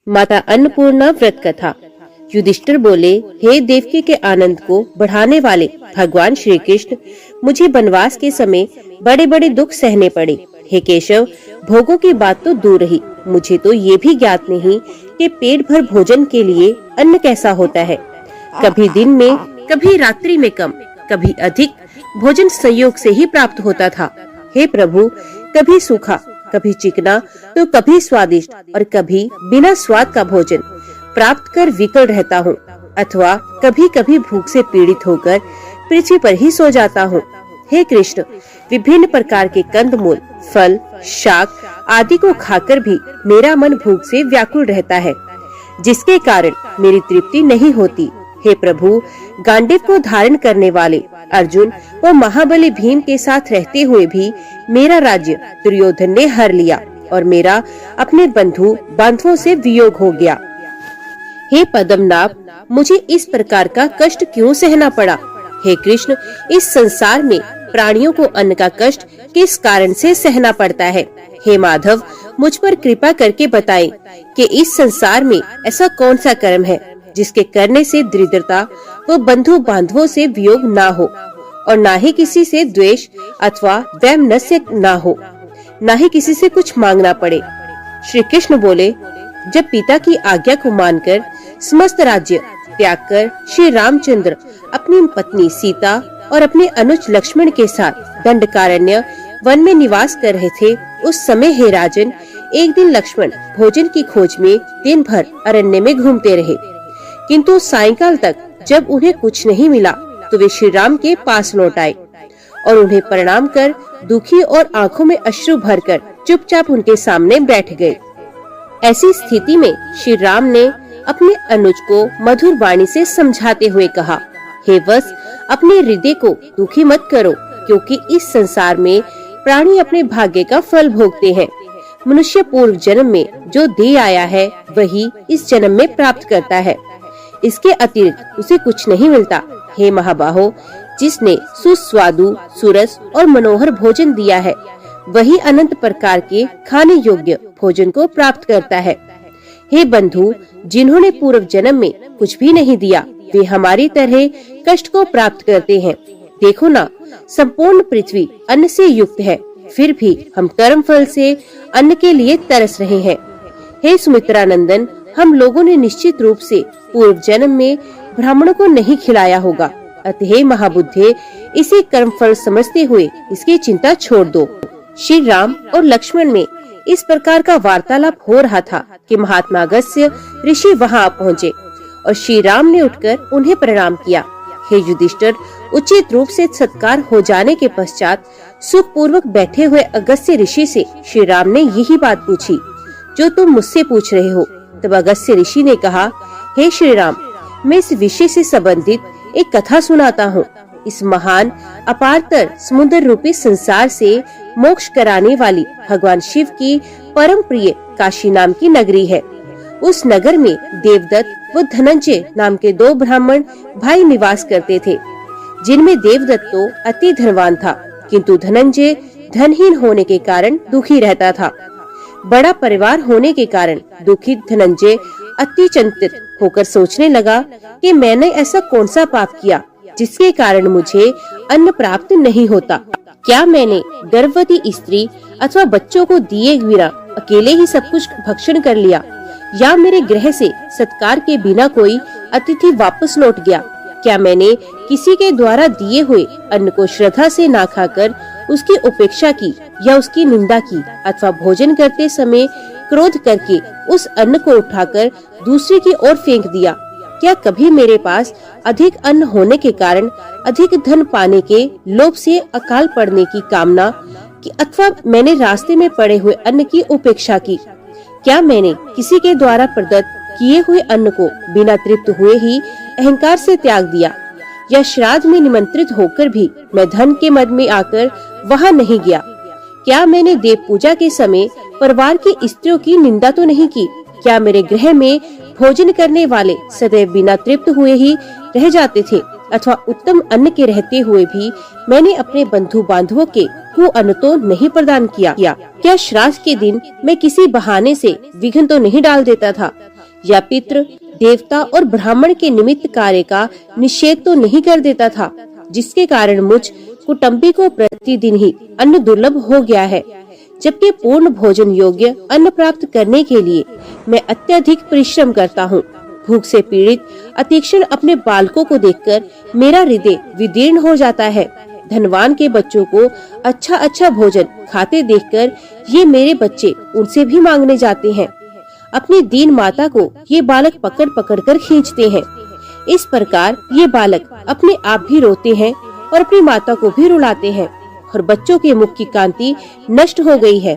माता अन्नपूर्णा व्रत कथा। युधिष्ठिर बोले, हे देवकी के आनंद को बढ़ाने वाले भगवान श्री कृष्ण, मुझे वनवास के समय बड़े बड़े दुख सहने पड़े। हे केशव, भोगों की बात तो दूर रही, मुझे तो ये भी ज्ञात नहीं कि पेट भर भोजन के लिए अन्न कैसा होता है। कभी दिन में, कभी रात्रि में कम, कभी अधिक भोजन संयोग से ही प्राप्त होता था। हे प्रभु, कभी सूखा, कभी चिकना, तो कभी स्वादिष्ट और कभी बिना स्वाद का भोजन प्राप्त कर विकल रहता हूँ, अथवा कभी कभी भूख से पीड़ित होकर पृथ्वी पर ही सो जाता हूँ। हे कृष्ण, विभिन्न प्रकार के कंदमूल, फल, शाक आदि को खाकर भी मेरा मन भूख से व्याकुल रहता है, जिसके कारण मेरी तृप्ति नहीं होती। हे प्रभु, गांडीव को धारण करने वाले अर्जुन व महाबली भीम के साथ रहते हुए भी मेरा राज्य दुर्योधन ने हर लिया और मेरा अपने बंधु बांधवों से वियोग हो गया। हे पद्मनाभ, मुझे इस प्रकार का कष्ट क्यों सहना पड़ा? हे कृष्ण, इस संसार में प्राणियों को अन्न का कष्ट किस कारण से सहना पड़ता है? हे माधव, मुझ पर कृपा करके बताएं कि इस संसार में ऐसा कौन सा कर्म है जिसके करने से दरिद्रता व बंधु बांधवों से वियोग ना हो, और ना ही किसी से द्वेष अथवा वैमनस्य ना हो, ना ही किसी से कुछ मांगना पड़े। श्री कृष्ण बोले, जब पिता की आज्ञा को मानकर समस्त राज्य त्याग कर श्री रामचंद्र अपनी पत्नी सीता और अपने अनुज लक्ष्मण के साथ दंडकारण्य वन में निवास कर रहे थे, उस समय हे राजन, एक दिन लक्ष्मण भोजन की खोज में दिन भर अरण्य में घूमते रहे, किंतु सायंकाल तक जब उन्हें कुछ नहीं मिला तो वे श्री राम के पास लौट आए और उन्हें प्रणाम कर दुखी और आंखों में अश्रु भरकर चुपचाप उनके सामने बैठ गए। ऐसी स्थिति में श्री राम ने अपने अनुज को मधुर वाणी से समझाते हुए कहा, हे वत्स, अपने हृदय को दुखी मत करो, क्योंकि इस संसार में प्राणी अपने भाग्य का फल भोगते हैं। मनुष्य पूर्व जन्म में जो दे आया है वही इस जन्म में प्राप्त करता है, इसके अतिरिक्त उसे कुछ नहीं मिलता। हे महाबाहो, जिसने सुस्वादु, सुरस और मनोहर भोजन दिया है वही अनंत प्रकार के खाने योग्य भोजन को प्राप्त करता है। हे बंधु, जिन्होंने पूर्व जन्म में कुछ भी नहीं दिया वे हमारी तरह कष्ट को प्राप्त करते हैं। देखो ना, संपूर्ण पृथ्वी अन्न से युक्त है, फिर भी हम कर्म फल से अन्न के लिए तरस रहे हैं। हे सुमित्रा नंदन, हम लोगों ने निश्चित रूप से पूर्व जन्म में ब्राह्मणों को नहीं खिलाया होगा, अतः महाबुद्धे, इसे कर्म फल समझते हुए इसकी चिंता छोड़ दो। श्री राम और लक्ष्मण में इस प्रकार का वार्तालाप हो रहा था कि महात्मा अगस्त्य ऋषि वहां पहुँचे और श्री राम ने उठकर उन्हें प्रणाम किया। हे युधिष्ठिर, उचित रूप से सत्कार हो जाने के पश्चात सुख पूर्वक बैठे हुए अगस्त्य ऋषि से श्री राम ने यही बात पूछी जो तुम मुझसे पूछ रहे हो। तब अगस्त्य ऋषि ने कहा, हे श्री राम, मैं इस विषय से संबंधित एक कथा सुनाता हूँ। इस महान अपारतर समुद्र रूपी संसार से मोक्ष कराने वाली भगवान शिव की परम प्रिय काशी नाम की नगरी है। उस नगर में देवदत्त व धनंजय नाम के दो ब्राह्मण भाई निवास करते थे, जिनमें देवदत्त तो अति धनवान था, किंतु धनंजय धनहीन होने के कारण दुखी रहता था। बड़ा परिवार होने के कारण दुखी धनंजय अति चिंतित होकर सोचने लगा कि मैंने ऐसा कौन सा पाप किया जिसके कारण मुझे अन्न प्राप्त नहीं होता। क्या मैंने गर्भवती स्त्री अथवा बच्चों को दिए बिना अकेले ही सब कुछ भक्षण कर लिया, या मेरे गृह से सत्कार के बिना कोई अतिथि वापस लौट गया? क्या मैंने किसी के द्वारा दिए हुए अन्न को श्रद्धा से ना खाकर उसकी उपेक्षा की या उसकी निंदा की, अथवा भोजन करते समय क्रोध करके उस अन्न को उठाकर दूसरे की ओर फेंक दिया? क्या कभी मेरे पास अधिक अन्न होने के कारण अधिक धन पाने के लोभ से अकाल पड़ने की कामना की, अथवा मैंने रास्ते में पड़े हुए अन्न की उपेक्षा की? क्या मैंने किसी के द्वारा प्रदत्त किए हुए अन्न को बिना तृप्त हुए ही अहंकार से त्याग दिया, या श्राद्ध में निमंत्रित होकर भी मैं धन के मद में आकर वहां नहीं गया? क्या मैंने देव पूजा के समय परिवार की स्त्रियों की निंदा तो नहीं की? क्या मेरे गृह में भोजन करने वाले सदैव बिना तृप्त हुए ही रह जाते थे, अथवा उत्तम अन्न के रहते हुए भी मैंने अपने बंधु बांधवों के अन्न तो नहीं प्रदान किया? क्या श्राद्ध के दिन मैं किसी बहाने से विघ्न तो नहीं डाल देता था, या पितृ, देवता और ब्राह्मण के निमित्त कार्य का निषेध तो नहीं कर देता था, जिसके कारण मुझ कुटुंबी को प्रतिदिन ही अन्न दुर्लभ हो गया है। जबकि पूर्ण भोजन योग्य अन्न प्राप्त करने के लिए मैं अत्यधिक परिश्रम करता हूँ। भूख से पीड़ित अतीक्षण अपने बालकों को देखकर मेरा हृदय विदीर्ण हो जाता है। धनवान के बच्चों को अच्छा अच्छा भोजन खाते देखकर ये मेरे बच्चे उनसे भी मांगने जाते हैं। अपनी दीन माता को ये बालक पकड़ पकड़ कर खींचते हैं। इस प्रकार ये बालक अपने आप भी रोते हैं और अपनी माता को भी रुलाते हैं और बच्चों के मुख की कांति नष्ट हो गई है।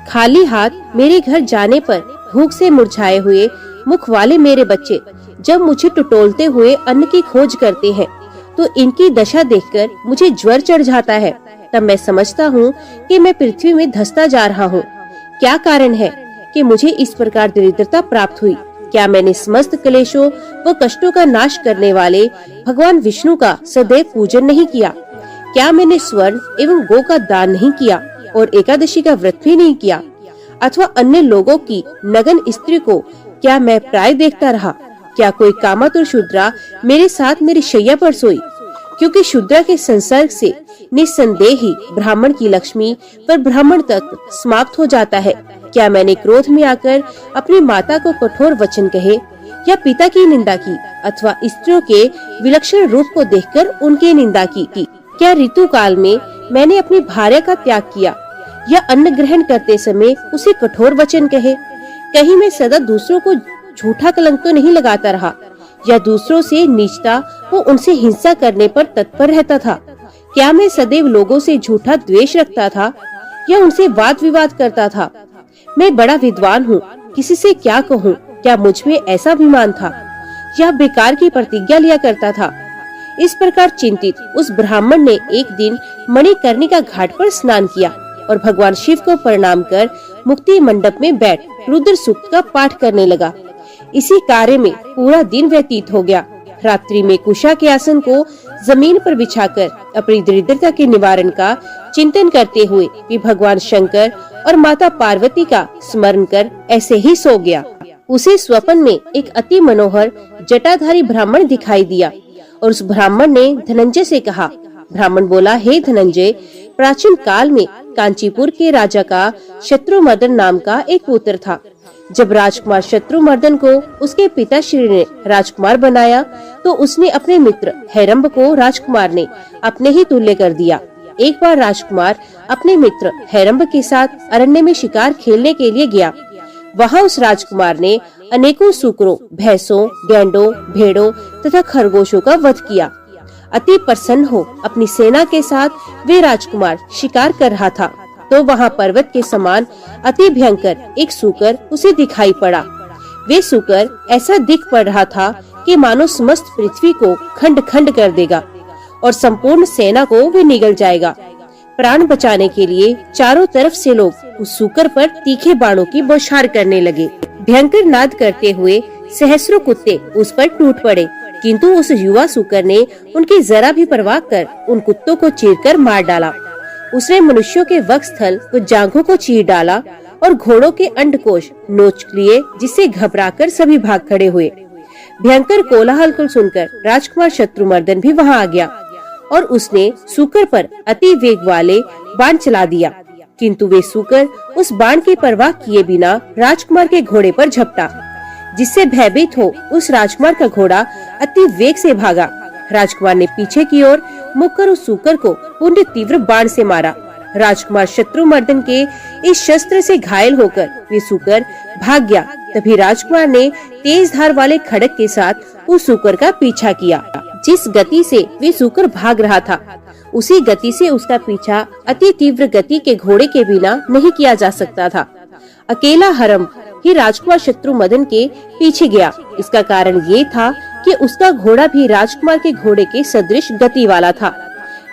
खाली हाथ मेरे घर जाने पर भूख से मुरझाए हुए मुख वाले मेरे बच्चे जब मुझे टटोलते हुए अन्न की खोज करते हैं तो इनकी दशा देखकर मुझे ज्वर चढ़ जाता है। तब मैं समझता हूँ कि मैं पृथ्वी में धंसता जा रहा हूँ। क्या कारण है कि मुझे इस प्रकार दरिद्रता प्राप्त हुई? क्या मैंने समस्त क्लेशों व कष्टों का नाश करने वाले भगवान विष्णु का सदैव पूजन नहीं किया? क्या मैंने स्वर्ण एवं गो का दान नहीं किया और एकादशी का व्रत भी नहीं किया? अथवा अन्य लोगों की नगन स्त्री को क्या मैं प्राय देखता रहा? क्या कोई कामातुर शूद्रा मेरे साथ मेरी शैया पर सोई? क्योंकि शूद्रा के संसर्ग से निस्संदेह ही ब्राह्मण की लक्ष्मी पर ब्राह्मण तक समाप्त हो जाता है। क्या मैंने क्रोध में आकर अपनी माता को कठोर वचन कहे या पिता की निंदा की अथवा स्त्रियों के विलक्षण रूप को देखकर उनकी निंदा की? क्या ऋतु काल में मैंने अपनी भार्या का त्याग किया या अन्न ग्रहण करते समय उसे कठोर वचन कहे? कहीं मैं सदा दूसरों को झूठा कलंक तो नहीं लगाता रहा या दूसरों से नीचता व उनसे हिंसा करने पर तत्पर रहता था? क्या मैं सदैव लोगों से झूठा द्वेष रखता था या उनसे वाद विवाद करता था? मैं बड़ा विद्वान हूँ, किसी से क्या कहूँ? क्या मुझ में ऐसा अभिमान था या बेकार की प्रतिज्ञा लिया करता था? इस प्रकार चिंतित उस ब्राह्मण ने एक दिन मणिकर्णिका घाट पर स्नान किया और भगवान शिव को प्रणाम कर मुक्ति मंडप में बैठ रुद्र सूक्त का पाठ करने लगा। इसी कार्य में पूरा दिन व्यतीत हो गया। रात्रि में कुशा के आसन को जमीन पर बिछाकर अपनी दरिद्रता के निवारण का चिंतन करते हुए भी भगवान शंकर और माता पार्वती का स्मरण कर ऐसे ही सो गया। उसे स्वप्न में एक अति मनोहर जटाधारी ब्राह्मण दिखाई दिया और उस ब्राह्मण ने धनंजय से कहा। ब्राह्मण बोला, हे धनंजय, प्राचीन काल में कांचीपुर के राजा का शत्रुमर्दन नाम का एक पुत्र था। जब राजकुमार शत्रुमर्दन को उसके पिताश्री ने राजकुमार बनाया तो उसने अपने मित्र हेरंब को राजकुमार ने अपने ही तुल्य कर दिया। एक बार राजकुमार अपने मित्र हेरंब के साथ अरण्य में शिकार खेलने के लिए गया। वहाँ उस राजकुमार ने अनेकों सूकरों, भैंसों, गैंडों, भेड़ों तथा खरगोशों का वध किया। अति प्रसन्न हो अपनी सेना के साथ वे राजकुमार शिकार कर रहा था तो वहाँ पर्वत के समान अति भयंकर एक सूकर उसे दिखाई पड़ा। वे सूकर ऐसा दिख पड़ रहा था कि मानो समस्त पृथ्वी को खंड खंड कर देगा और संपूर्ण सेना को वे निगल जाएगा। प्राण बचाने के लिए चारों तरफ से लोग उस सूकर पर तीखे बाणों की बौछार करने लगे। भयंकर नाद करते हुए सहस्रों कुत्ते उस पर टूट पड़े, किंतु उस युवा सूकर ने उनकी जरा भी परवाह कर उन कुत्तों को चीरकर मार डाला। उसने मनुष्यों के वक्षस्थल व जांघों को चीर डाला और घोड़ों के अंडकोश नोच लिए, जिससे घबराकर सभी भाग खड़े हुए। भयंकर कोलाहल को सुनकर राजकुमार शत्रुमर्दन भी वहां आ गया और उसने सूकर पर अति वेग वाले बाण चला दिया, किंतु वे सूकर उस बाण की परवाह किए बिना राजकुमार के घोड़े पर झपटा, जिससे भयभीत हो उस राजकुमार का घोड़ा अति वेग से भागा। राजकुमार ने पीछे की ओर मुख कर उस सूकर को पुण्य तीव्र बाण से मारा। राजकुमार शत्रुमर्दन के इस शस्त्र से घायल होकर वे सूकर भाग गया। तभी राजकुमार ने तेज धार वाले खड़क के साथ उस सूकर का पीछा किया। जिस गति से वे सूकर भाग रहा था उसी गति से उसका पीछा अति तीव्र गति के घोड़े के बिना नहीं किया जा सकता था। अकेला हरम ही राजकुमार शत्रुमर्दन के पीछे गया। इसका कारण ये था कि उसका घोड़ा भी राजकुमार के घोड़े के सदृश गति वाला था।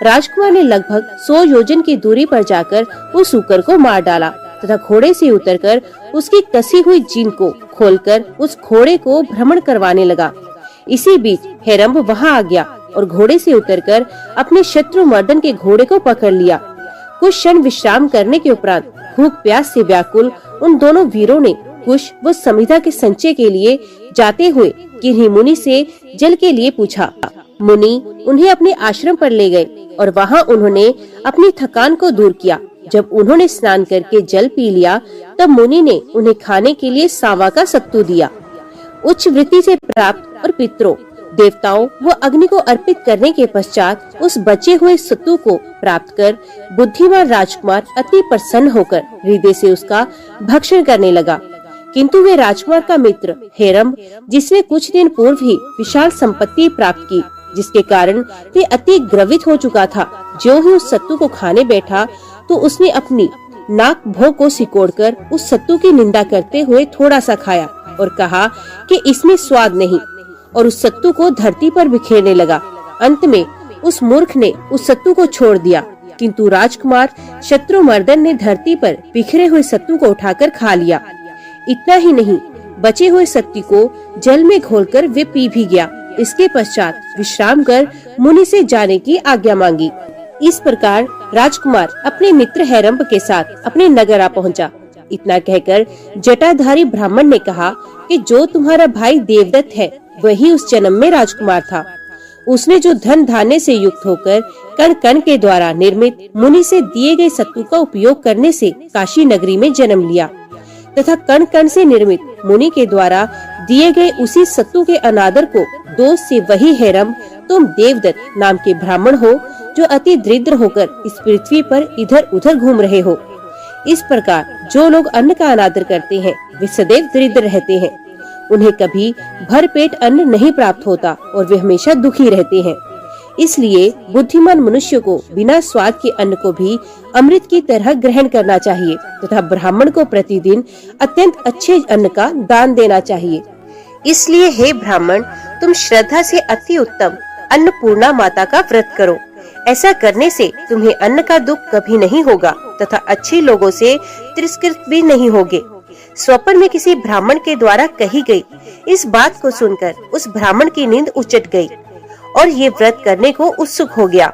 राजकुमार ने लगभग 100 योजन की दूरी पर जाकर उस सूकर को मार डाला तथा घोड़े से उतरकर उसकी कसी हुई जीन को खोलकर उस घोड़े को भ्रमण करवाने लगा। इसी बीच हेरंब वहां आ गया और घोड़े से उतरकर अपने शत्रुमर्दन के घोड़े को पकड़ लिया। कुछ क्षण विश्राम करने के उपरांत भूख प्यास से व्याकुल उन दोनों वीरों ने कुश व समिधा के संचय के लिए जाते हुए किन्हीं मुनि से जल के लिए पूछा। मुनि उन्हें अपने आश्रम पर ले गए और वहाँ उन्होंने अपनी थकान को दूर किया। जब उन्होंने स्नान करके जल पी लिया तब मुनि ने उन्हें खाने के लिए सांवा का सत्तू दिया। उच्च वृत्ति से प्राप्त और पितरों, देवताओं व अग्नि को अर्पित करने के पश्चात उस बचे हुए सत्तू को प्राप्त कर बुद्धिमान राजकुमार अति प्रसन्न होकर हृदय से उसका भक्षण करने लगा। किंतु वे राजकुमार का मित्र हेरम्ब, जिसने कुछ दिन पूर्व ही विशाल संपत्ति प्राप्त की, जिसके कारण वे अति ग्रवित हो चुका था, जो ही उस सत्तू को खाने बैठा तो उसने अपनी नाक भों को सिकोड़कर उस सत्तू की निंदा करते हुए थोड़ा सा खाया और कहा कि इसमें स्वाद नहीं, और उस सत्तू को धरती पर बिखेरने लगा। अंत में उस मूर्ख ने उस सत्तू को छोड़ दिया, किंतु राजकुमार शत्रुमर्दन ने धरती पर बिखरे हुए सत्तू को उठाकर खा लिया। इतना ही नहीं, बचे हुए सत्तू को जल में घोलकर वे पी भी गया। इसके पश्चात विश्राम कर मुनि से जाने की आज्ञा मांगी। इस प्रकार राजकुमार अपने मित्र हेरम्ब के साथ अपने नगर आ पहुँचा। इतना कहकर जटाधारी ब्राह्मण ने कहा कि जो तुम्हारा भाई देवदत्त है वही उस जन्म में राजकुमार था। उसने जो धन धान्य से युक्त होकर कण कण के द्वारा निर्मित मुनि से दिए गए सत्तू का उपयोग करने से काशी नगरी में जन्म लिया, तथा कण कण से निर्मित मुनि के द्वारा दिए गए उसी सत्तू के अनादर को दोष से वही हेरम्ब तुम देवदत्त नाम के ब्राह्मण हो, जो अति दरिद्र होकर इस पृथ्वी पर इधर उधर घूम रहे हो। इस प्रकार जो लोग अन्न का अनादर करते हैं वे सदैव दरिद्र रहते हैं। उन्हें कभी भर पेट अन्न नहीं प्राप्त होता और वे हमेशा दुखी रहते हैं। इसलिए बुद्धिमान मनुष्य को बिना स्वाद के अन्न को भी अमृत की तरह ग्रहण करना चाहिए तथा ब्राह्मण को प्रतिदिन अत्यंत अच्छे अन्न का दान देना चाहिए। इसलिए हे ब्राह्मण, तुम श्रद्धा से अति उत्तम अन्नपूर्णा माता का व्रत करो। ऐसा करने से तुम्हें अन्न का दुख कभी नहीं होगा तथा अच्छे लोगों से तिरस्कृत भी नहीं होगे। स्वप्न में किसी ब्राह्मण के द्वारा कही गई इस बात को सुनकर उस ब्राह्मण की नींद उचट गई और ये व्रत करने को उत्सुक हो गया।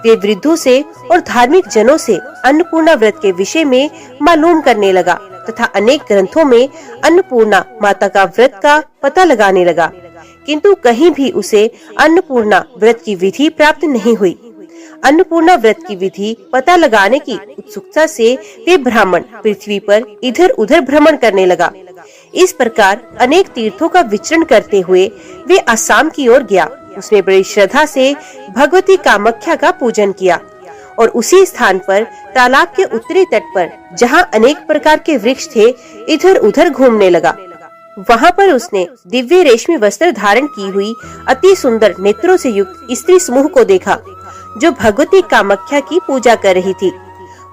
वे वृद्धों से और धार्मिक जनों से अन्नपूर्णा व्रत के विषय में मालूम करने लगा तथा अनेक ग्रंथों में अन्नपूर्णा माता का व्रत का पता लगाने लगा, किंतु कहीं भी उसे अन्नपूर्णा व्रत की विधि प्राप्त नहीं हुई। अन्नपूर्णा व्रत की विधि पता लगाने की उत्सुकता से वे ब्राह्मण पृथ्वी पर इधर उधर भ्रमण करने लगा। इस प्रकार अनेक तीर्थों का विचरण करते हुए वे असम की ओर गया। उसने बड़ी श्रद्धा से भगवती कामाख्या का पूजन किया और उसी स्थान पर तालाब के उत्तरी तट पर, जहाँ अनेक प्रकार के वृक्ष थे, इधर उधर घूमने लगा। वहाँ पर उसने दिव्य रेशमी वस्त्र धारण की हुई अति सुंदर नेत्रों से युक्त स्त्री समूह को देखा, जो भगवती कामाख्या की पूजा कर रही थी।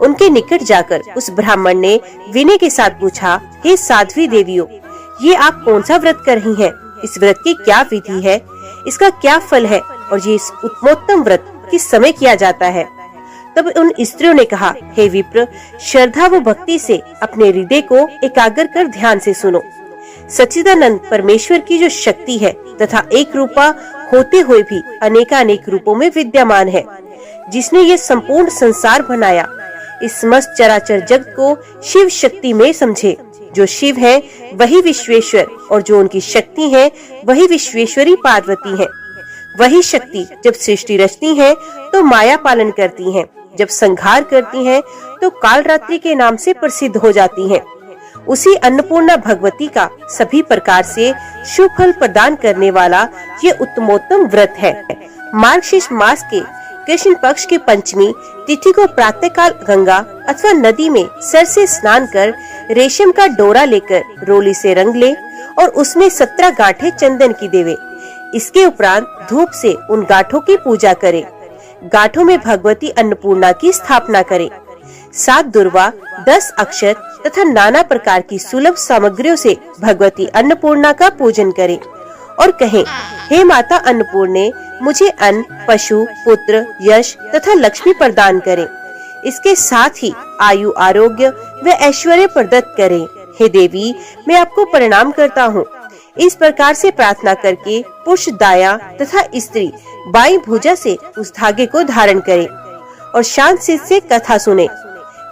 उनके निकट जाकर उस ब्राह्मण ने विनय के साथ पूछा, हे साध्वी देवियों, ये आप कौन सा व्रत कर रही हैं? इस व्रत की क्या विधि है? इसका क्या फल है? और ये इस उत्तमोत्तम व्रत किस समय किया जाता है? तब उन स्त्रियों ने कहा, हे विप्र, श्रद्धा व भक्ति से अपने हृदय को एकाग्र कर ध्यान से सुनो। सच्चिदानंद परमेश्वर की जो शक्ति है तथा एक रूपा होते हुए भी अनेकानेक रूपों में विद्यमान है, जिसने ये संपूर्ण संसार बनाया, इस समस्त चराचर जगत को शिव शक्ति में समझे। जो शिव है वही विश्वेश्वर और जो उनकी शक्ति है वही विश्वेश्वरी पार्वती है। वही शक्ति जब सृष्टि रचती है तो माया पालन करती है, जब संहार करती है तो कालरात्रि के नाम से प्रसिद्ध हो जाती है। उसी अन्नपूर्णा भगवती का सभी प्रकार से शुभ फल प्रदान करने वाला ये उत्तमोत्तम व्रत है। मार्गशीर्ष मास के कृष्ण पक्ष की पंचमी तिथि को प्रातः काल गंगा अथवा नदी में सर से स्नान कर रेशम का डोरा लेकर रोली से रंग ले और उसमें 17 गांठें चंदन की देवे। इसके उपरांत धूप से उन गांठों की पूजा करे। गांठों में भगवती अन्नपूर्णा की स्थापना करे। 7 दुर्वा, 10 अक्षत तथा नाना प्रकार की सुलभ सामग्रियों से भगवती अन्नपूर्णा का पूजन करे और कहें, हे माता अन्नपूर्णे, मुझे अन्न, पशु, पुत्र, यश तथा लक्ष्मी प्रदान करें। इसके साथ ही आयु, आरोग्य व ऐश्वर्य प्रदत्त करें। हे देवी, मैं आपको प्रणाम करता हूँ। इस प्रकार से प्रार्थना करके पुरुष दाया तथा स्त्री बाई भुजा से उस धागे को धारण करे और शांत चित्त से कथा सुने।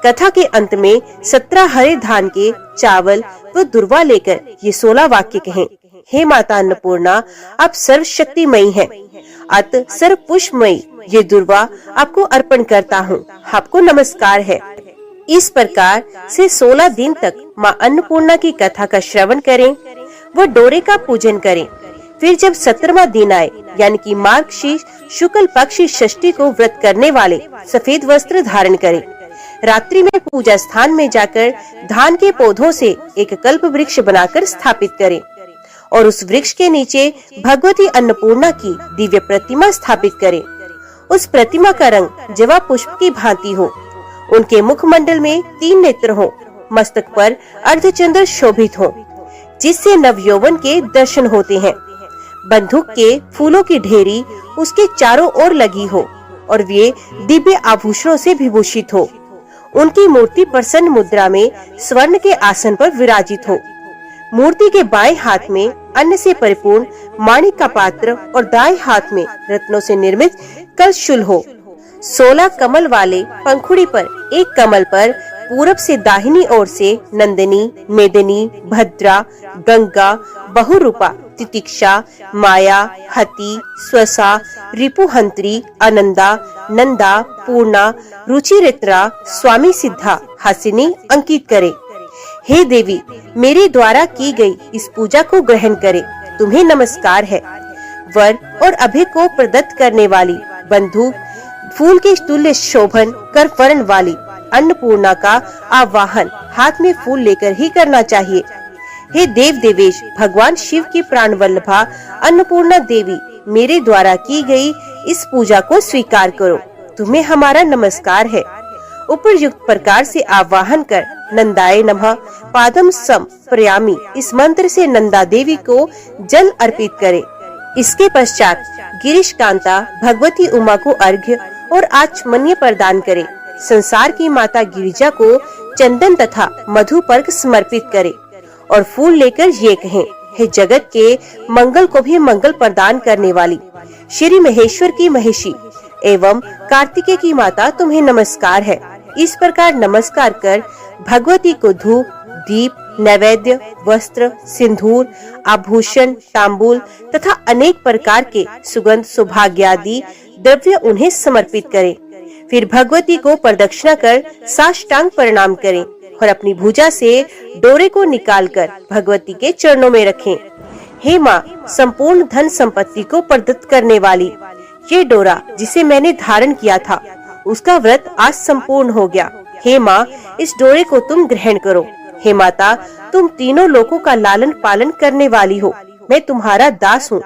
कथा के अंत में 17 हरे धान के चावल व दुर्वा लेकर ये 16 वाक्य कहें। हे माता अन्नपूर्णा, आप सर्वशक्तिमयी हैं, अत सर्व पुष्पमयी ये दुर्वा आपको अर्पण करता हूँ, आपको नमस्कार है। इस प्रकार से 16 दिन तक माँ अन्नपूर्णा की कथा का श्रवण करें व डोरे का पूजन करें। फिर जब 17वां दिन आए यानी कि मार्गशीर्ष शुक्ल पक्ष षष्ठी को व्रत करने वाले सफेद वस्त्र धारण करें। रात्रि में पूजा स्थान में जाकर धान के पौधों से एक कल्प वृक्ष बनाकर स्थापित करें और उस वृक्ष के नीचे भगवती अन्नपूर्णा की दिव्य प्रतिमा स्थापित करें। उस प्रतिमा का रंग जवा पुष्प की भांति हो, उनके मुखमंडल में 3 नेत्र हो, मस्तक पर अर्धचंद्र शोभित हो, जिससे नवयौवन के दर्शन होते हैं। बंदूक के फूलों की ढेरी उसके चारों ओर लगी हो और वे दिव्य आभूषणों से विभूषित हो। उनकी मूर्ति प्रसन्न मुद्रा में स्वर्ण के आसन पर विराजित हो। मूर्ति के बाएं हाथ में अन्न से परिपूर्ण माणिक का पात्र और दाएं हाथ में रत्नों से निर्मित कलशूल हो। 16 कमल वाले पंखुड़ी पर एक कमल पर पूरब से दाहिनी ओर से नंदिनी, मेदिनी, भद्रा, गंगा, बहुरूपा, तितिक्षा, माया, हति, स्वसा, रिपुहंत्री, आनंदा, नंदा, पूर्णा, रुचिरित्रा, स्वामी सिद्धा, हसिनी अंकित करे। हे देवी, मेरे द्वारा की गई इस पूजा को ग्रहण करे, तुम्हें नमस्कार है। वर और अभय को प्रदत्त करने वाली बंधु फूल के तुल्य शोभन कर वर्ण वाली अन्नपूर्णा का आवाहन हाथ में फूल लेकर ही करना चाहिए। हे देव देवेश भगवान शिव की प्राण वल्लभा अन्नपूर्णा देवी, मेरे द्वारा की गई इस पूजा को स्वीकार करो, तुम्हें हमारा नमस्कार है। उपयुक्त प्रकार से आवाहन कर नंदाय नमः पादम सम प्रयामी इस मंत्र से नंदा देवी को जल अर्पित करे। इसके पश्चात गिरीश कांता भगवती उमा को अर्घ्य और आचमन्य प्रदान करे। संसार की माता गिरिजा को चंदन तथा मधुपर्क समर्पित करे और फूल लेकर ये कहें, हे जगत के मंगल को भी मंगल प्रदान करने वाली श्री महेश्वर की महेशी एवं कार्तिकेय की माता, तुम्हें नमस्कार है। इस प्रकार नमस्कार कर भगवती को धूप, दीप, नैवेद्य, वस्त्र, सिंदूर, आभूषण, तांबूल तथा अनेक प्रकार के सुगंध सौभाग्यादि द्रव्य उन्हें समर्पित करें। फिर भगवती को प्रदक्षिणा कर साष्टांग प्रणाम करें और अपनी भुजा से डोरे को निकालकर भगवती के चरणों में रखें। हे माँ, संपूर्ण धन संपत्ति को प्रदत्त करने वाली, ये डोरा जिसे मैंने धारण किया था उसका व्रत आज संपूर्ण हो गया। हे माँ, इस डोरे को तुम ग्रहण करो। हे माता, तुम तीनों लोकों का लालन पालन करने वाली हो, मैं तुम्हारा दास हूँ,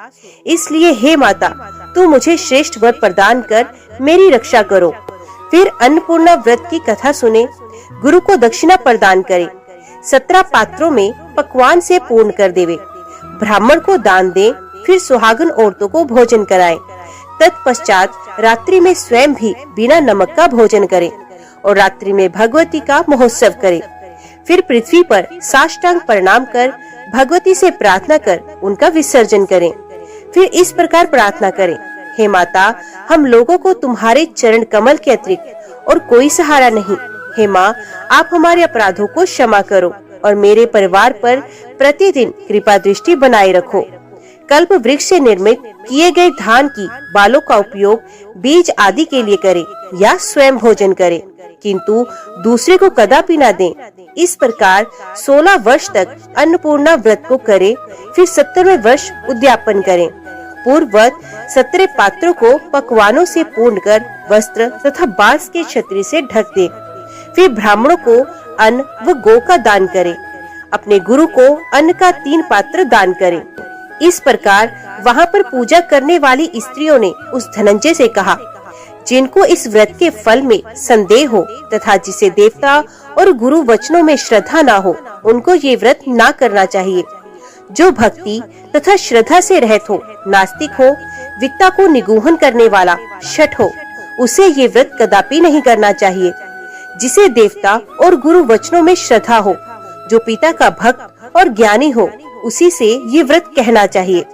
इसलिए हे माता, तुम मुझे श्रेष्ठ वर प्रदान कर मेरी रक्षा करो। फिर अन्नपूर्णा व्रत की कथा सुने, गुरु को दक्षिणा प्रदान करे, 17 पात्रों में पकवान से पूर्ण कर देवे, ब्राह्मण को दान दे, फिर सुहागन औरतों को भोजन कराए। तत्पश्चात रात्रि में स्वयं भी बिना नमक का भोजन करे और रात्रि में भगवती का महोत्सव करे। फिर पृथ्वी पर साष्टांग प्रणाम कर भगवती से प्रार्थना कर उनका विसर्जन करें। फिर इस प्रकार प्रार्थना करें, हे माता, हम लोगों को तुम्हारे चरण कमल के अतिरिक्त और कोई सहारा नहीं। हे माँ, आप हमारे अपराधों को क्षमा करो और मेरे परिवार पर प्रतिदिन कृपा दृष्टि बनाए रखो। कल्प वृक्ष से निर्मित किए गए धान की बालों का उपयोग बीज आदि के लिए करें या स्वयं भोजन करें, किंतु दूसरे को कदापि न दें। इस प्रकार 16 वर्ष तक अन्नपूर्णा व्रत को करें, फिर 17वें वर्ष उद्यापन करें। पूर्ववत 17 पात्रों को पकवानों से पूर्ण कर वस्त्र तथा बांस के छतरी से ढक दे। फिर ब्राह्मणों को अन्न व गौ का दान करें। अपने गुरु को अन्न का 3 पात्र दान करें। इस प्रकार वहाँ पर पूजा करने वाली स्त्रियों ने उस धनंजय से कहा, जिनको इस व्रत के फल में संदेह हो तथा जिसे देवता और गुरु वचनों में श्रद्धा ना हो, उनको ये व्रत ना करना चाहिए। जो भक्ति तथा श्रद्धा से रहित हो, नास्तिक हो, वित्ता को निगूहन करने वाला शठ हो, उसे ये व्रत कदापि नहीं करना चाहिए। जिसे देवता और गुरु वचनों में श्रद्धा हो, जो पिता का भक्त और ज्ञानी हो, उसी से ये व्रत कहना चाहिए।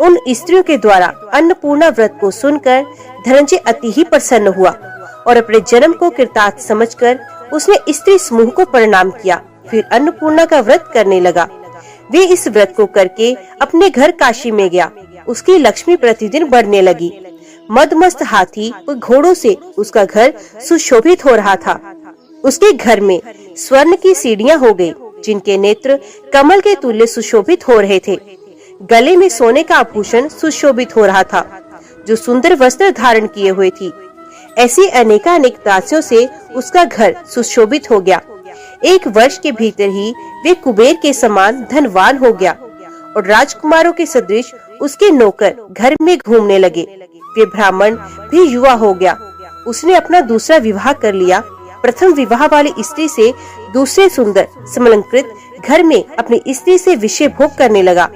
उन स्त्रियों के द्वारा अन्नपूर्णा व्रत को सुनकर धनंजय अति ही प्रसन्न हुआ और अपने जन्म को कृतार्थ समझकर उसने स्त्री समूह को प्रणाम किया, फिर अन्नपूर्णा का व्रत करने लगा। वे इस व्रत को करके अपने घर काशी में गया। उसकी लक्ष्मी प्रतिदिन बढ़ने लगी। मदमस्त हाथी व घोड़ों से उसका घर सुशोभित हो रहा था। उसके घर में स्वर्ण की सीढ़ियां हो गई, जिनके नेत्र कमल के तुल्य सुशोभित हो रहे थे। गले में सोने का आभूषण सुशोभित हो रहा था, जो सुंदर वस्त्र धारण किए हुए थी। ऐसी अनेकानेक दासियों से उसका घर सुशोभित हो गया। 1 वर्ष के भीतर ही वे कुबेर के समान धनवान हो गया और राजकुमारों के सदृश उसके नौकर घर में घूमने लगे। वे ब्राह्मण भी युवा हो गया। उसने अपना दूसरा विवाह कर लिया। प्रथम विवाह वाली स्त्री से दूसरे सुंदर समलंकृत घर में अपनी स्त्री से विषय भोग करने लगा।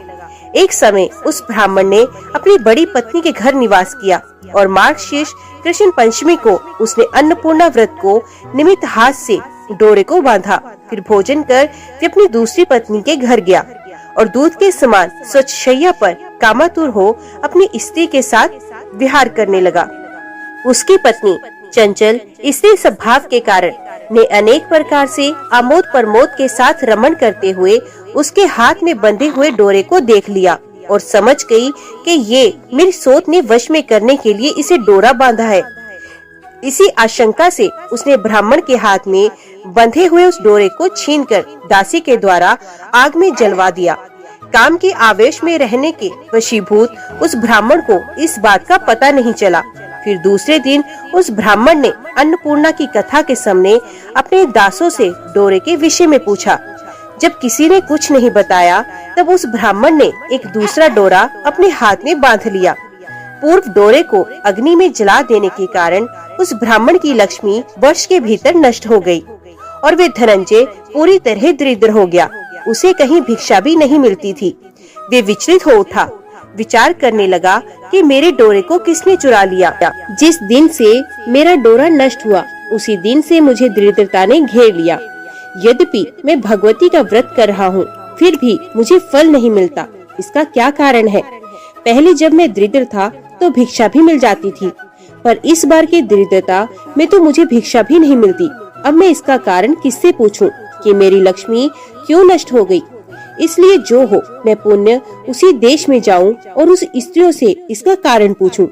एक समय उस ब्राह्मण ने अपनी बड़ी पत्नी के घर निवास किया और मार्गशीर्ष कृष्ण पंचमी को उसने अन्नपूर्णा व्रत को निमित्त हाथ से डोरे को बांधा। फिर भोजन कर वे अपनी दूसरी पत्नी के घर गया और दूध के समान स्वच्छ शैया पर कामातुर हो अपनी स्त्री के साथ विहार करने लगा। उसकी पत्नी चंचल स्त्री स्वभाव के कारण ने अनेक प्रकार से आमोद प्रमोद के साथ रमण करते हुए उसके हाथ में बंधे हुए डोरे को देख लिया और समझ गई कि ये मेरी सोच ने वश में करने के लिए इसे डोरा बांधा है। इसी आशंका से उसने ब्राह्मण के हाथ में बंधे हुए उस डोरे को छीनकर दासी के द्वारा आग में जलवा दिया। काम के आवेश में रहने के वशीभूत उस ब्राह्मण को इस बात का पता नहीं चला। फिर दूसरे दिन उस ब्राह्मण ने अन्नपूर्णा की कथा के सामने अपने दासों से डोरे के विषय में पूछा। जब किसी ने कुछ नहीं बताया, तब उस ब्राह्मण ने एक दूसरा डोरा अपने हाथ में बांध लिया। पूर्व डोरे को अग्नि में जला देने के कारण उस ब्राह्मण की लक्ष्मी वर्ष के भीतर नष्ट हो गई और वे धनंजय पूरी तरह दरिद्र हो गया। उसे कहीं भिक्षा भी नहीं मिलती थी। वे विचलित हो उठा, विचार करने लगा कि मेरे डोरे को किसने चुरा लिया। जिस दिन से मेरा डोरा नष्ट हुआ, उसी दिन से मुझे दरिद्रता ने घेर लिया। यद्यपि मैं भगवती का व्रत कर रहा हूँ, फिर भी मुझे फल नहीं मिलता। इसका क्या कारण है? पहले जब मैं दरिद्र था तो भिक्षा भी मिल जाती थी, पर इस बार की दरिद्रता में तो मुझे भिक्षा भी नहीं मिलती। अब मैं इसका कारण किससे पूछूं कि मेरी लक्ष्मी क्यों नष्ट हो गई? इसलिए जो हो, मैं पुण्य उसी देश में जाऊं और उस स्त्रियों से इसका कारण पूछूं।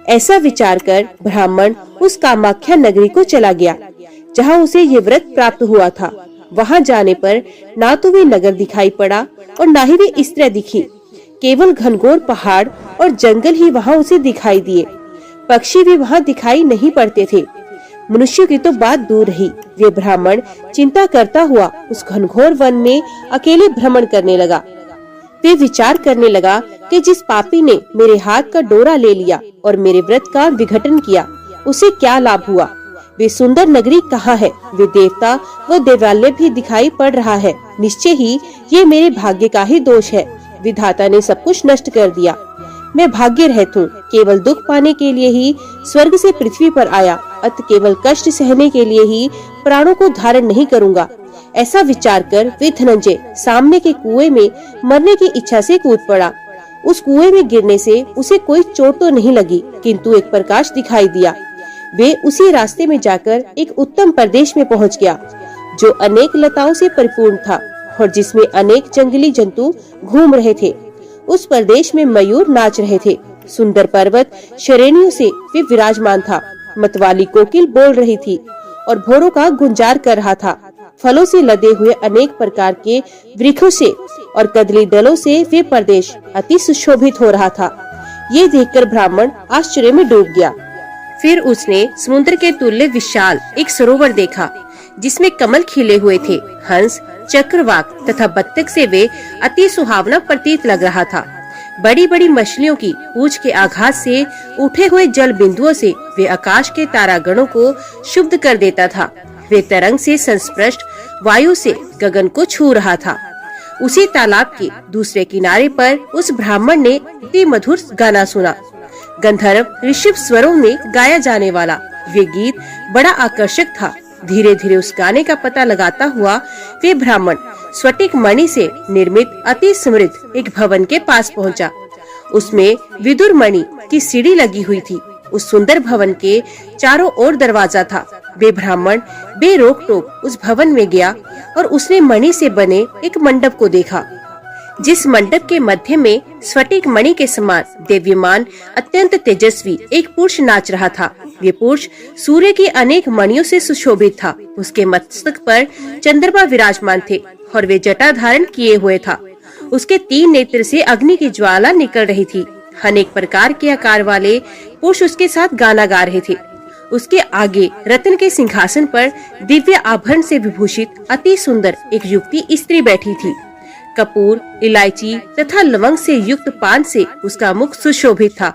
ऐसा विचार कर ब्राह्मण उस कामाख्या नगरी को चला गया, जहां उसे ये व्रत प्राप्त हुआ था। वहां जाने पर ना तो वे नगर दिखाई पड़ा और ना ही वे स्त्रियां दिखी। केवल घनघोर पहाड़ और जंगल ही वहां उसे दिखाई दिए। पक्षी भी वहां दिखाई नहीं पड़ते थे। मनुष्य की तो बात दूर रही। वे ब्राह्मण चिंता करता हुआ उस घनघोर वन में अकेले भ्रमण करने लगा। वे विचार करने लगा कि जिस पापी ने मेरे हाथ का डोरा ले लिया और मेरे व्रत का विघटन किया, उसे क्या लाभ हुआ? वे सुंदर नगरी कहाँ है? वे देवता व देवालय भी दिखाई पड़ रहा है। निश्चय ही ये मेरे भाग्य का ही दोष है। विधाता ने सब कुछ नष्ट कर दिया। मैं भाग्य रहित हूँ। केवल दुख पाने के लिए ही स्वर्ग से पृथ्वी पर आया, अत केवल कष्ट सहने के लिए ही प्राणों को धारण नहीं करूँगा। ऐसा विचार कर वे धनंजय सामने के कुएं में मरने की इच्छा से कूद पड़ा। उस कुएं में गिरने से उसे कोई चोट तो नहीं लगी, किंतु एक प्रकाश दिखाई दिया। वे उसी रास्ते में जाकर एक उत्तम प्रदेश में पहुंच गया, जो अनेक लताओं से परिपूर्ण था और जिसमें अनेक जंगली जंतु घूम रहे थे। उस प्रदेश में मयूर नाच रहे थे। सुंदर पर्वत श्रेणियों से वे विराजमान था। मतवाली कोकिल बोल रही थी और भोरों का गुंजार कर रहा था। फलों से लदे हुए अनेक प्रकार के वृक्षों से और कदली दलों से वे प्रदेश अति सुशोभित हो रहा था। ये देखकर ब्राह्मण आश्चर्य में डूब गया। फिर उसने समुद्र के तुल्य विशाल एक सरोवर देखा, जिसमें कमल खिले हुए थे। हंस, चक्रवाक तथा बत्तख से वे अति सुहावना प्रतीत लग रहा था। बड़ी बड़ी मछलियों की पूंछ के आघात से उठे हुए जल बिंदुओं से वे आकाश के तारागणों को शुद्ध कर देता था। वे तरंग से संस्पृष्ट वायु से गगन को छू रहा था। उसी तालाब के दूसरे किनारे पर उस ब्राह्मण ने अति मधुर गाना सुना। गंधर्व ऋषभ स्वरों में गाया जाने वाला वे गीत बड़ा आकर्षक था। धीरे धीरे उस गाने का पता लगाता हुआ वे ब्राह्मण स्फटिक मणि से निर्मित अति समृद्ध एक भवन के पास पहुंचा। उसमें विदुर मणि की सीढ़ी लगी हुई थी। उस सुंदर भवन के चारों ओर दरवाजा था। वे ब्राह्मण बेरोक टोक उस भवन में गया और उसने मणि से बने एक मंडप को देखा, जिस मंडप के मध्य में स्फटिक मणि के समान दिव्यमान अत्यंत तेजस्वी एक पुरुष नाच रहा था। ये पुरुष सूर्य की अनेक मणियों से सुशोभित था। उसके मस्तक पर चंद्रमा विराजमान थे और वे जटा धारण किए हुए था। उसके 3 नेत्र से अग्नि की ज्वाला निकल रही थी। अनेक प्रकार के आकार वाले पुरुष उसके साथ गाना गा रहे थे। उसके आगे रत्न के सिंहासन पर दिव्य आभरण से विभूषित अति सुंदर एक युवती स्त्री बैठी थी। कपूर, इलायची तथा लवंग से युक्त पान से उसका मुख सुशोभित था।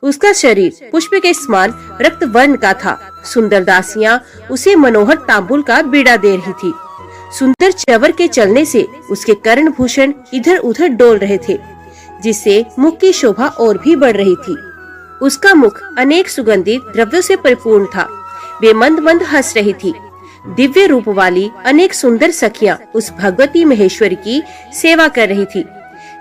उसका शरीर पुष्प के समान रक्त वर्ण का था। सुंदर दासियां उसे मनोहर तांबुल का बीड़ा दे रही थी। सुंदर चवर के चलने से उसके कर्ण भूषण इधर उधर डोल रहे थे, जिससे मुख की शोभा और भी बढ़ रही थी। उसका मुख अनेक सुगंधित द्रव्यों से परिपूर्ण था। वे मंद मंद हंस रही थी। दिव्य रूप वाली अनेक सुंदर सखियां उस भगवती महेश्वरी की सेवा कर रही थी।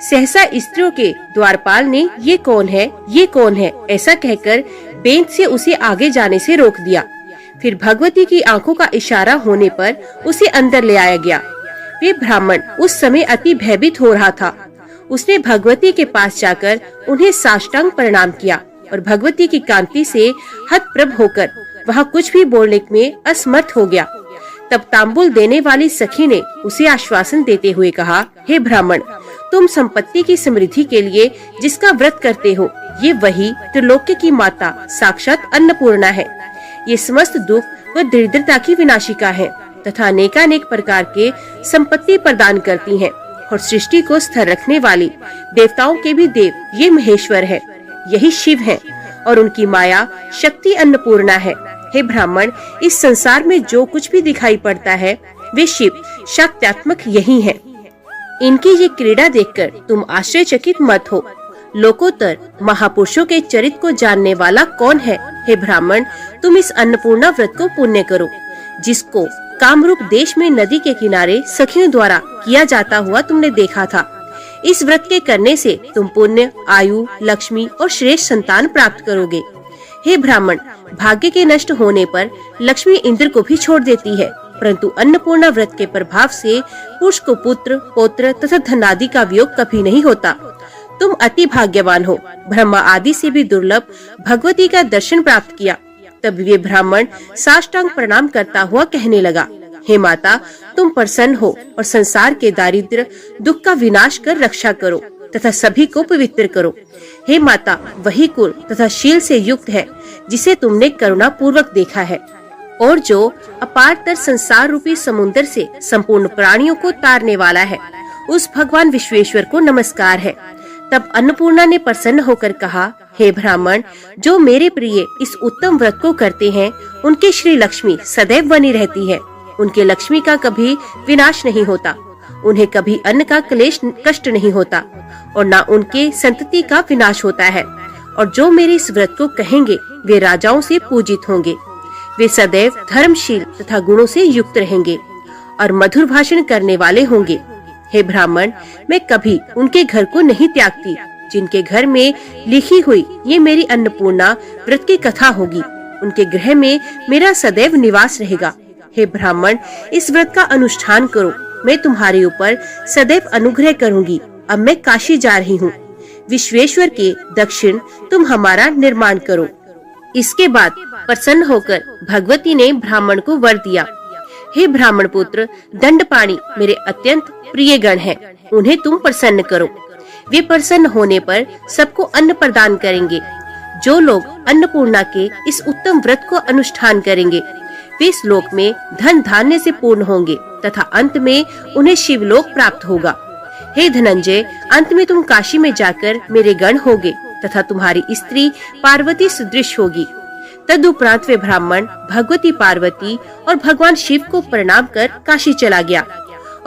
सहसा स्त्रियों के द्वारपाल ने ये कौन है ऐसा कहकर बेंत से उसे आगे जाने से रोक दिया। फिर भगवती की आंखों का इशारा होने पर उसे अंदर ले आया गया। वे ब्राह्मण उस समय अति भयभीत हो रहा था। उसने भगवती के पास जाकर उन्हें साष्टांग प्रणाम किया और भगवती की कांति से हतप्रभ होकर वहाँ कुछ भी बोलने में असमर्थ हो गया। तब तांबुल देने वाली सखी ने उसे आश्वासन देते हुए कहा, हे ब्राह्मण, तुम संपत्ति की समृद्धि के लिए जिसका व्रत करते हो, ये वही त्रिलोक्य की माता साक्षात अन्नपूर्णा है। ये समस्त दुख व दरिद्रता की विनाशिका है तथा अनेकानेक प्रकार के संपत्ति प्रदान करती है और सृष्टि को स्थिर रखने वाली देवताओं के भी देव ये महेश्वर है। यही शिव है और उनकी माया शक्ति अन्नपूर्णा है। हे ब्राह्मण, इस संसार में जो कुछ भी दिखाई पड़ता है वे शिव शक्त्यात्मक यही हैं। इनकी ये क्रीड़ा देखकर तुम आश्चर्यचकित मत हो। लोकोत्तर महापुरुषों के चरित्र को जानने वाला कौन है? हे ब्राह्मण, तुम इस अन्नपूर्णा व्रत को पुण्य करो, जिसको कामरूप देश में नदी के किनारे सखियों द्वारा किया जाता हुआ तुमने देखा था। इस व्रत के करने से तुम पुण्य, आयु, लक्ष्मी और श्रेष्ठ संतान प्राप्त करोगे। हे ब्राह्मण, भाग्य के नष्ट होने पर लक्ष्मी इंद्र को भी छोड़ देती है, परंतु अन्नपूर्णा व्रत के प्रभाव से पुरुष को पुत्र, पौत्र तथा धनादि का वियोग कभी नहीं होता। तुम अति भाग्यवान हो। ब्रह्मा आदि से भी दुर्लभ भगवती का दर्शन प्राप्त किया। तब वे ब्राह्मण साष्टांग प्रणाम करता हुआ कहने लगा, हे माता, तुम प्रसन्न हो और संसार के दारिद्र्य दुख का विनाश कर रक्षा करो तथा सभी को पवित्र करो। हे माता, वही कुल तथा शील से युक्त है जिसे तुमने करुणा पूर्वक देखा है और जो अपारतर संसार रूपी समुद्र से संपूर्ण प्राणियों को तारने वाला है। उस भगवान विश्वेश्वर को नमस्कार है। तब अन्नपूर्णा ने प्रसन्न होकर कहा, हे ब्राह्मण, जो मेरे प्रिय इस उत्तम व्रत को करते हैं उनके श्री लक्ष्मी सदैव बनी रहती है। उनके लक्ष्मी का कभी विनाश नहीं होता, उन्हें कभी अन्न का क्लेश कष्ट नहीं होता और न उनके संतति का विनाश होता है। और जो मेरे इस व्रत को कहेंगे वे राजाओं से पूजित होंगे। वे सदैव धर्मशील तथा गुणों से युक्त रहेंगे और मधुर भाषण करने वाले होंगे। हे ब्राह्मण, मैं कभी उनके घर को नहीं त्यागती जिनके घर में लिखी हुई ये मेरी अन्नपूर्णा व्रत की कथा होगी। उनके गृह में मेरा सदैव निवास रहेगा। हे ब्राह्मण, इस व्रत का अनुष्ठान करो, मैं तुम्हारे ऊपर सदैव अनुग्रह करूंगी। अब मैं काशी जा रही हूँ। विश्वेश्वर के दक्षिण तुम हमारा निर्माण करो। इसके बाद प्रसन्न होकर भगवती ने ब्राह्मण को वर दिया, हे ब्राह्मण पुत्र, दंडपाणि मेरे अत्यंत प्रिय गण हैं, उन्हें तुम प्रसन्न करो। वे प्रसन्न होने पर सबको अन्न प्रदान करेंगे। जो लोग अन्नपूर्णा के इस उत्तम व्रत को अनुष्ठान करेंगे वे इस लोक में धन धान्य से पूर्ण होंगे तथा अंत में उन्हें शिवलोक प्राप्त होगा। हे धनंजय, अंत में तुम काशी में जाकर मेरे गण होगे तथा तुम्हारी स्त्री पार्वती सदृश होगी। तदुपरांत वे ब्राह्मण भगवती पार्वती और भगवान शिव को प्रणाम कर काशी चला गया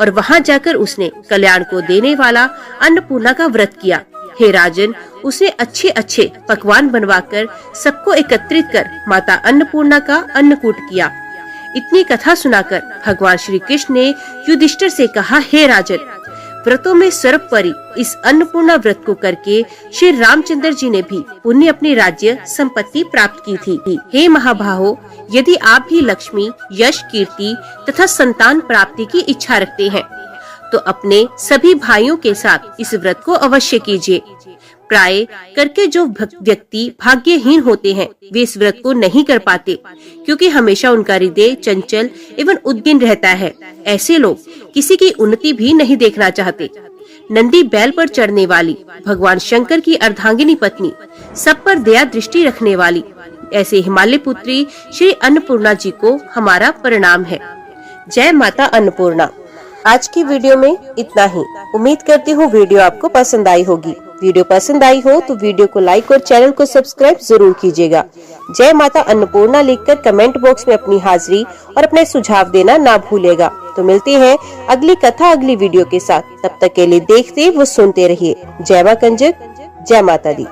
और वहां जाकर उसने कल्याण को देने वाला अन्नपूर्णा का व्रत किया। हे राजन, उसने अच्छे अच्छे पकवान बनवाकर सबको एकत्रित कर माता अन्नपूर्णा का अन्नकूट किया। इतनी कथा सुनाकर भगवान श्री कृष्ण ने युधिष्ठिर से कहा, हे राजन, व्रतों में सर्वोपरि इस अन्नपूर्णा व्रत को करके श्री रामचंद्र जी ने भी पुण्य अपनी राज्य संपत्ति प्राप्त की थी। हे महाबाहो, यदि आप भी लक्ष्मी, यश, कीर्ति तथा संतान प्राप्ति की इच्छा रखते हैं तो अपने सभी भाइयों के साथ इस व्रत को अवश्य कीजिए। प्राय करके जो व्यक्ति भाग्यहीन होते हैं वे इस व्रत को नहीं कर पाते, क्योंकि हमेशा उनका हृदय चंचल एवं उद्विग्न रहता है। ऐसे लोग किसी की उन्नति भी नहीं देखना चाहते। नंदी बैल पर चढ़ने वाली, भगवान शंकर की अर्धांगिनी पत्नी, सब पर दया दृष्टि रखने वाली ऐसे हिमालय पुत्री श्री अन्नपूर्णा जी को हमारा प्रणाम है। जय माता अन्नपूर्णा। आज की वीडियो में इतना ही। उम्मीद करती हूँ वीडियो आपको पसंद आई होगी। वीडियो पसंद आई हो तो वीडियो को लाइक और चैनल को सब्सक्राइब जरूर कीजिएगा। जय माता अन्नपूर्णा लिखकर कमेंट बॉक्स में अपनी हाजिरी और अपने सुझाव देना ना भूलेगा। तो मिलते हैं अगली कथा अगली वीडियो के साथ। तब तक के लिए देखते व सुनते रहिए। जय मां कंजक, जय माता दी।